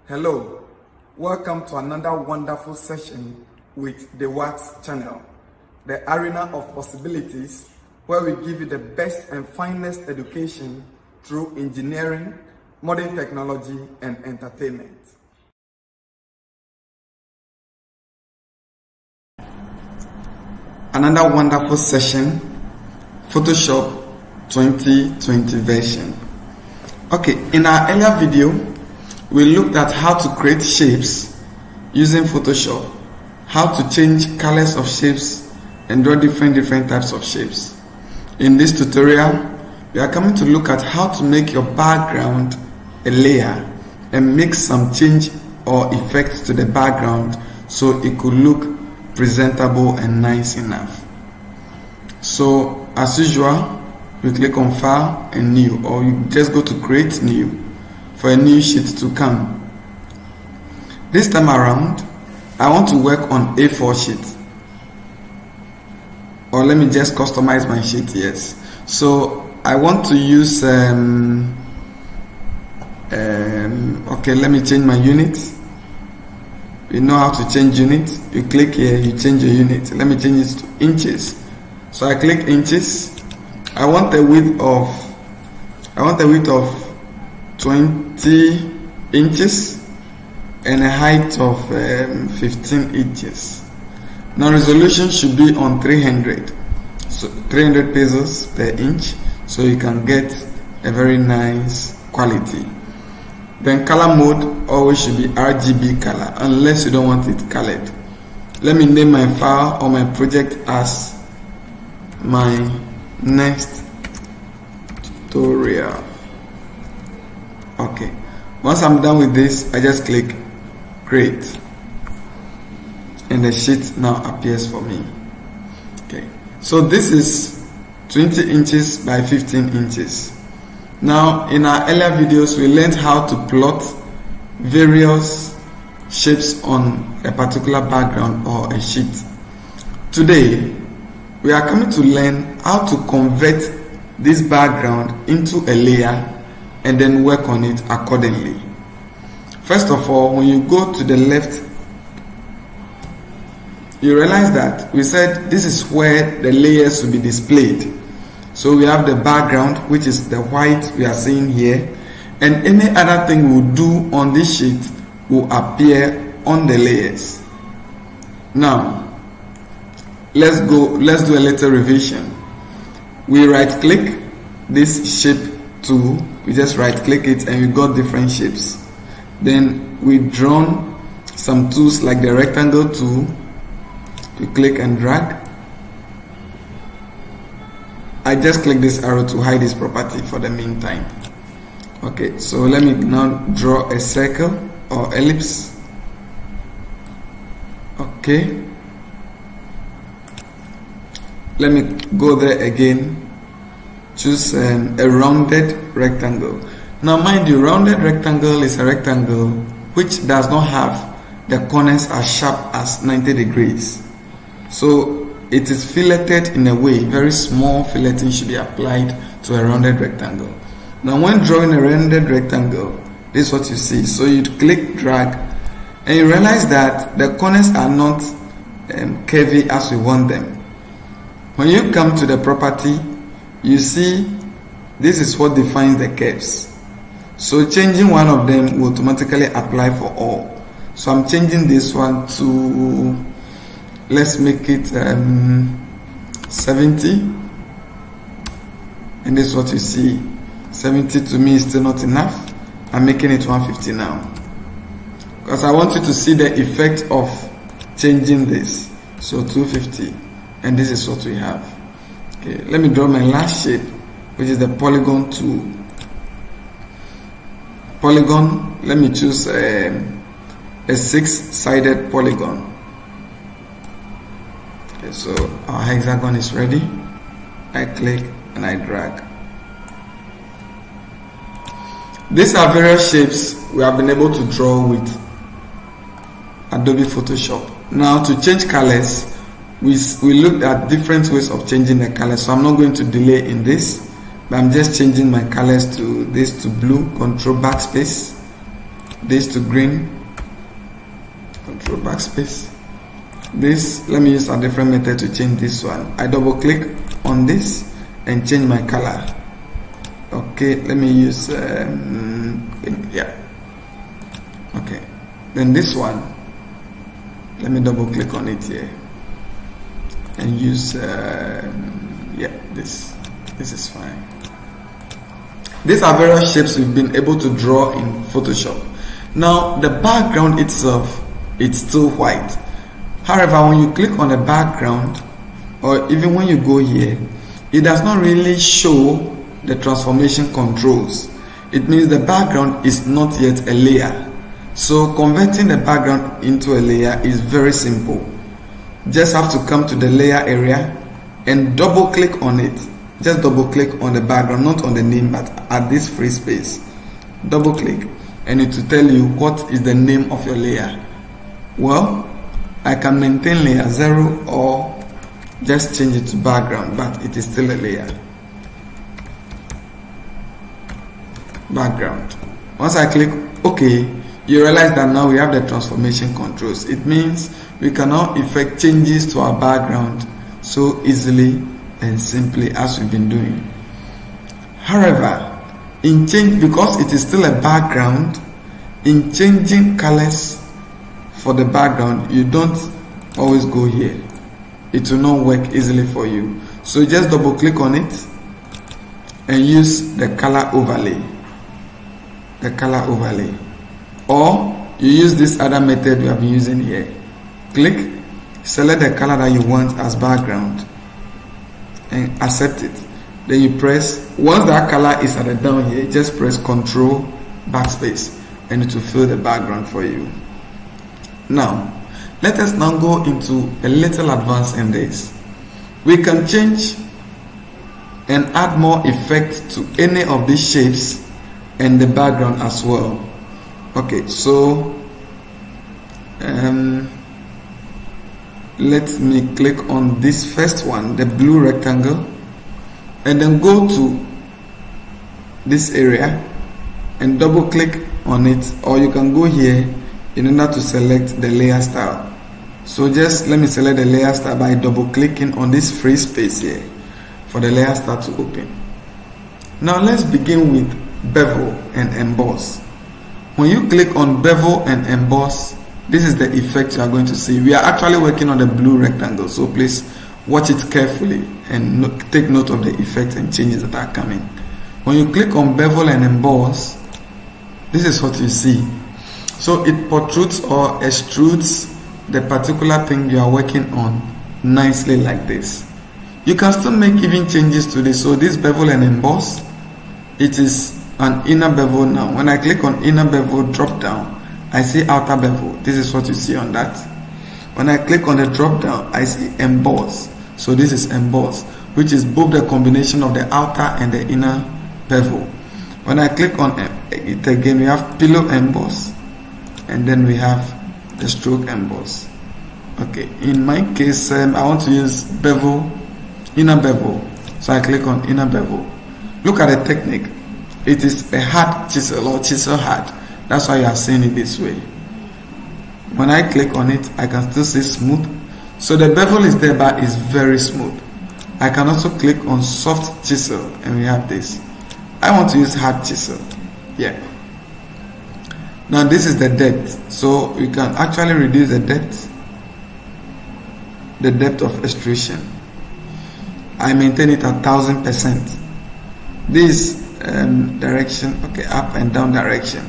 Hello, welcome to another wonderful session with the Wax channel, the arena of possibilities where we give you the best and finest education through engineering, modern technology, and entertainment. Another wonderful session, Photoshop 2020 version. Okay, in our earlier video, we looked at how to create shapes using Photoshop, how to change colors of shapes and draw different types of shapes. In this tutorial, we are coming to look at how to make your background a layer and make some change or effects to the background so it could look presentable and nice enough. So as usual, we click on File and New, or you just go to Create New for a new sheet to come. This time around, I want to work on A4 sheet, or let me just customize my sheet. Yes, so I want to use okay, let me change my unit. You know how to change unit. You click here, you change your unit. Let me change it to inches. So I click inches. I want a width of 20 inches and a height of 15 inches. Now resolution should be on 300, so 300 pixels per inch, so you can get a very nice quality. Then color mode always should be RGB color, unless you don't want it colored. Let me name my file or my project as my next tutorial. Okay, once I'm done with this, I just click create and the sheet now appears for me. Okay, so this is 20 inches by 15 inches. Now in our earlier videos, we learned how to plot various shapes on a particular background or a sheet. Today we are coming to learn how to convert this background into a layer and then work on it accordingly. First of all, when you go to the left, you realize that we said this is where the layers will be displayed. So we have the background, which is the white we are seeing here, and any other thing we'll do on this sheet will appear on the layers. Now let's do a little revision. We right click this shape tool, we just right click it and we got different shapes. Then we drawn some tools like the rectangle tool. We click and drag. I just click this arrow to hide this property for the meantime. Okay, so let me now draw a circle or ellipse. Okay, let me go there again. Choose a rounded rectangle. Now mind you, rounded rectangle is a rectangle which does not have the corners as sharp as 90 degrees. So it is filleted in a way, very small filleting should be applied to a rounded rectangle. Now when drawing a rounded rectangle, this is what you see. So you click drag and you realize that the corners are not curvy as we want them. When you come to the property, you see this is what defines the curves. So changing one of them will automatically apply for all. So I'm changing this one to, let's make it 70, and this is what you see. 70 to me is still not enough. I'm making it 150 now because I want you to see the effect of changing this. So 250, and this is what we have. Okay, let me draw my last shape, which is the polygon tool. Polygon, let me choose a 6-sided polygon. Okay, so our hexagon is ready. I click and I drag. These are various shapes we have been able to draw with Adobe Photoshop. Now to change colors, we looked at different ways of changing the colors, so I'm not going to delay in this, but I'm just changing my colors to this to blue. Control backspace, this to green, control backspace. This, let me use a different method to change this one. I double click on this and change my color. Okay, let me use yeah, okay. Then this one, let me double click on it here and use yeah, this is fine. These are various shapes we've been able to draw in Photoshop. Now the background itself, it's still white. However, when you click on the background, or even when you go here, it does not really show the transformation controls. It means the background is not yet a layer. So converting the background into a layer is very simple. Just have to come to the layer area and double click on it. Just double click on the background, not on the name, but at this free space. Double click and it will tell you what is the name of your layer. Well, I can maintain layer 0 or just change it to background, but it is still a layer. Background. Once I click OK, you realize that now we have the transformation controls. It means we can now effect changes to our background so easily and simply as we've been doing. However, in change, because it is still a background, in changing colors for the background, you don't always go here. It will not work easily for you. So just double click on it and use the color overlay. The color overlay. Or you use this other method we have been using here. Click, select the color that you want as background and accept it. Then you press, once that color is at the down here, just press Control backspace and it will fill the background for you. Now, let us now go into a little advance in this. We can change and add more effect to any of these shapes and the background as well. Okay, so let me click on this first one, the blue rectangle, and then go to this area and double click on it, or you can go here in order to select the layer style. So just let me select the layer style by double clicking on this free space here for the layer style to open. Now let's begin with bevel and emboss. When you click on bevel and emboss, this is the effect you are going to see. We are actually working on the blue rectangle, so please watch it carefully and take note of the effects and changes that are coming. When you click on bevel and emboss, this is what you see. So it protrudes or extrudes the particular thing you are working on nicely like this. You can still make even changes to this. So this bevel and emboss, it is an inner bevel now. When I click on inner bevel drop down, I see outer bevel. This is what you see on that. When I click on the drop down, I see emboss. So this is emboss, which is both the combination of the outer and the inner bevel. When I click on it again, we have pillow emboss, and then we have the stroke emboss. Okay, in my case, I want to use bevel, inner bevel. So I click on inner bevel. Look at the technique. It is a hard chisel or chisel hard. That's why you are seeing it this way. When I click on it, I can still see smooth. So the bevel is there, but it's very smooth. I can also click on soft chisel and we have this. I want to use hard chisel. Yeah. Now this is the depth. So you can actually reduce the depth of extrusion. I maintain it at 1000%. This direction, okay, up and down direction,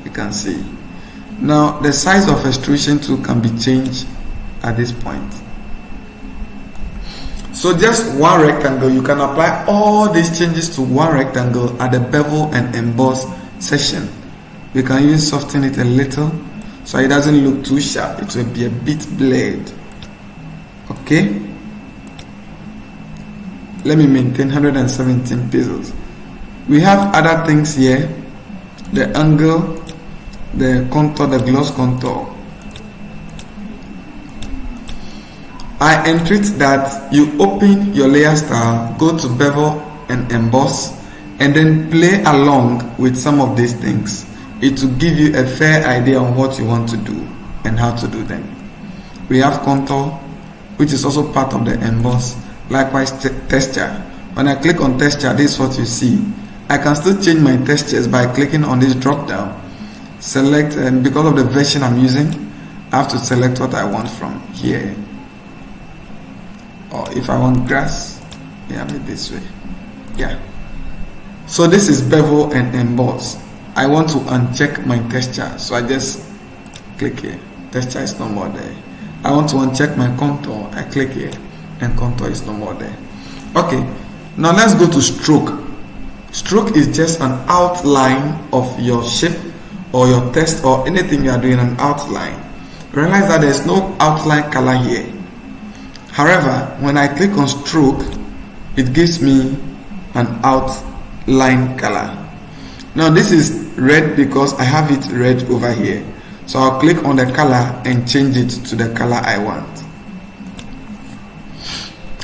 you can see. Now the size of extrusion too can be changed at this point. So just one rectangle, you can apply all these changes to one rectangle at the bevel and emboss section. We can even soften it a little so it doesn't look too sharp. It will be a bit blurred. Okay, let me maintain 117 pixels. We have other things here, the angle, the contour, the gloss contour. I entreat that you open your layer style, go to bevel and emboss, and then play along with some of these things. it will give you a fair idea on what you want to do and how to do them. We have contour, which is also part of the emboss. Likewise, texture. When I click on texture, this is what you see. I can still change my textures by clicking on this drop down. Select, and because of the version I'm using, I have to select what I want from here. Or if I want grass, yeah, make this way. Yeah. So this is bevel and emboss. I want to uncheck my texture, so I just click here. Texture is no more there. I want to uncheck my contour. I click here, and contour is no more there. Okay. Now let's go to stroke. Stroke is just an outline of your shape or your text or anything you are doing, an outline. Realize that there's no outline color here. However, when I click on stroke, it gives me an outline color. Now this is red because I have it red over here. So I'll click on the color and change it to the color I want.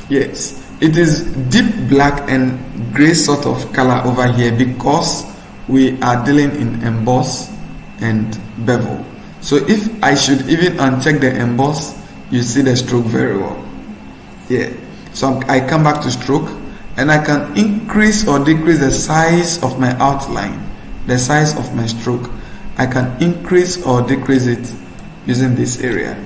Yes. It is deep black and gray sort of color over here because we are dealing in emboss and bevel. So if I should even uncheck the emboss, you see the stroke very well. Yeah. So I come back to stroke and I can increase or decrease the size of my outline, the size of my stroke. I can increase or decrease it using this area.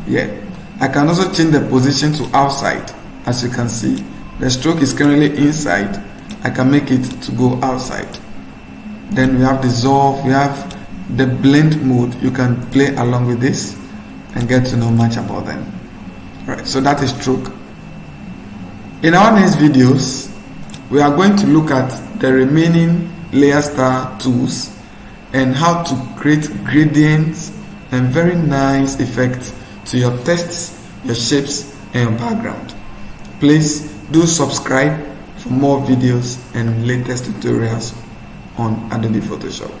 Yeah. I can also change the position to outside. As you can see, the stroke is currently inside. I can make it to go outside. Then we have dissolve, we have the blend mode. You can play along with this and get to know much about them. Right, so that is stroke. In our next videos, we are going to look at the remaining layer star tools and how to create gradients and very nice effects to your texts, your shapes, and your background. Please do subscribe for more videos and latest tutorials on Adobe Photoshop.